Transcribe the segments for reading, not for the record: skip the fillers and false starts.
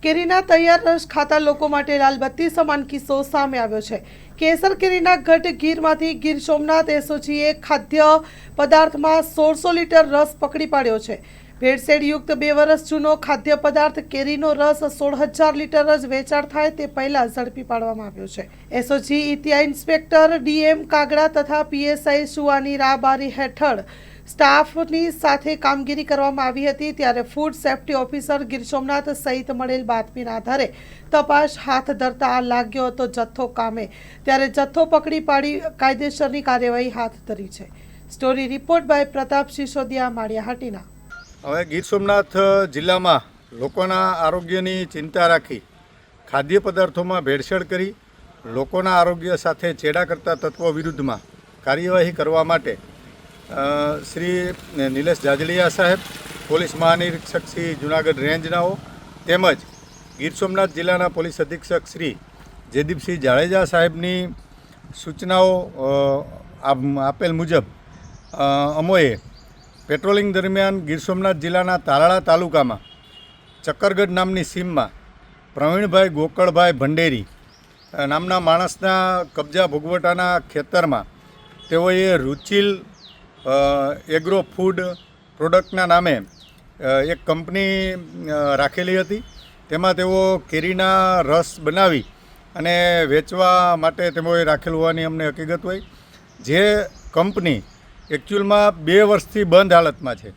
કેરીના તૈયાર રસ ખાતા લોકો માટે લાલબત્તી સમાન કિસ્સો સામે આવ્યો છે। કેસર કેરીના ગઢ ગીરમાંથી ગીર સોમનાથ એસઓજીએ ખાદ્ય પદાર્થમાં 1600 લીટર રસ પકડી પાડ્યો છે। ભેળસેળયુક્ત 2 વર્ષ જૂનો ખાદ્ય પદાર્થ કેરીનો રસ 16,000 લીટર જ વેચાણ થાય તે પહેલા ઝડપી પાડવામાં આવ્યો છે। એસઓજી ઇતિયા ઇન્સ્પેક્ટર ડીએમ કાગડા તથા પીએસઆઈ સુવાની રાબારી હેઠળ સ્ટાફની સાથે કામગીરી કરવામાં આવી હતી। ત્યારે food safety officer Gir Somnath સહિત મળેલ બાતમીના આધારે તપાસ હાથ ધરતા લાગ્યો હતો જથ્થો કામે। ત્યારે જથ્થો પકડી પાડી કાયદેસરની કાર્યવાહી હાથ ધરી છે। Story report by Pratap Sisodiya, Maliya Hatina. હવે ગીર સોમનાથ જિલ્લામાં લોકોના આરોગ્યની ચિંતા રાખી ખાદ્ય પદાર્થોમાં ભેળસેળ કરી લોકોના આરોગ્ય સાથે ચેડા કરતા તત્વો વિરુદ્ધમાં કાર્યવાહી કરવા માટે શ્રી નિલેશ જાજલિયા સાહેબ, પોલીસ મહાનિરીક્ષક શ્રી જૂનાગઢ રેન્જનાઓ તેમજ ગીર સોમનાથ જિલ્લાના પોલીસ અધિક્ષક શ્રી જયદીપસિંહ જાડેજા સાહેબની સૂચનાઓ આપેલ મુજબ અમોએ પેટ્રોલિંગ દરમિયાન ગીર સોમનાથ જિલ્લાના તાલાળા તાલુકામાં ચક્કરગઢ નામની સીમમાં પ્રવીણભાઈ ગોકળભાઈ ભંડેરી નામના માણસના કબજા ભોગવટાના ખેતરમાં તેઓએ રૂચિલ એગ્રો ફૂડ પ્રોડક્ટના નામે એક કંપની રાખેલી હતી। તેમાં તેઓ કેરીના રસ બનાવી અને વેચવા માટે તેઓએ રાખેલ હોવાની અમને હકીકત હોય। જે કંપની એકચ્યુઅલમાં 2 વર્ષથી બંધ હાલતમાં છે,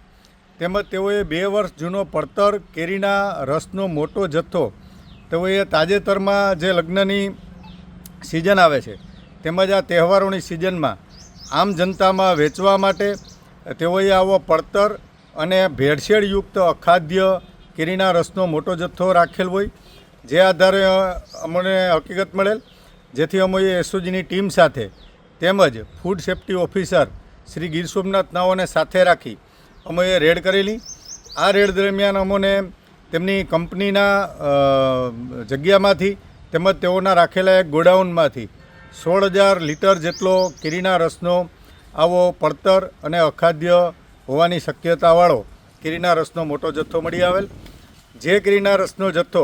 તેમજ તેઓએ 2 વર્ષ જૂનો પડતર કેરીના રસનો મોટો જથ્થો તેઓએ તાજેતરમાં જે લગ્નની સિઝન આવે છે તેમજ આ તહેવારોની સિઝનમાં આમ જનતામાં વેચવા માટે તેઓએ આવો પડતર અને ભેળસેળયુક્ત અખાદ્ય કેરીના રસનો મોટો જથ્થો રાખેલ હોય। જે આધારે અમને હકીકત મળેલ, જેથી અમે એસઓજીની ટીમ સાથે તેમજ food safety officer Shri Gir સોમનાથનાઓને સાથે રાખી અમે રેડ કરેલી। આ રેડ દરમિયાન અમોને તેમની કંપનીના જગ્યામાંથી તેમજ તેઓના રાખેલા એક ગોડાઉનમાંથી 16,000 લીટર જેટલો કેરીના રસનો આવો પડતર અને અખાદ્ય હોવાની શક્યતાવાળો કેરીના રસનો મોટો જથ્થો મળી આવેલ। જે કેરીના રસનો જથ્થો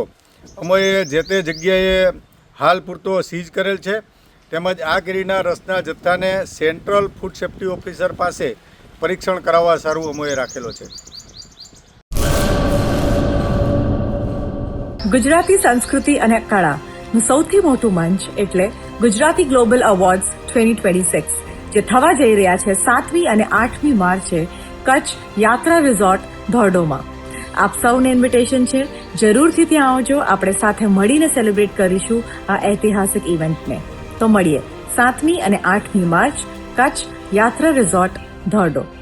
અમે જે તે જગ્યાએ હાલ પૂરતો સીઝ કરેલ છે, તેમજ આ કેરીના રસના જથ્થાને સેન્ટ્રલ ફૂડ સેફ્ટી ઓફિસર પાસે પરીક્ષણ કરાવવા સારું અમે રાખેલો છે। ગુજરાતી સંસ્કૃતિ અને કળાનું સૌથી મોટું મંચ એટલે ગુજરાતી ગ્લોબલ એવોર્ડ્સ 2026, જે થવા જઈ રહ્યા છે 7મી અને 8મી માર્ચે કચ્છ યાત્રા રિઝોર્ટ ધોરડોમાં। આપ સૌને ઇન્વિટેશન છે, જરૂરથી ત્યાં આવજો। આપણે સાથે મળીને સેલિબ્રેટ કરીશું આ ઐતિહાસિક ઇવેન્ટને। તો મળીએ 7મી અને 8મી માર્ચ કચ્છ યાત્રા રિઝોર્ટ ધોરડો।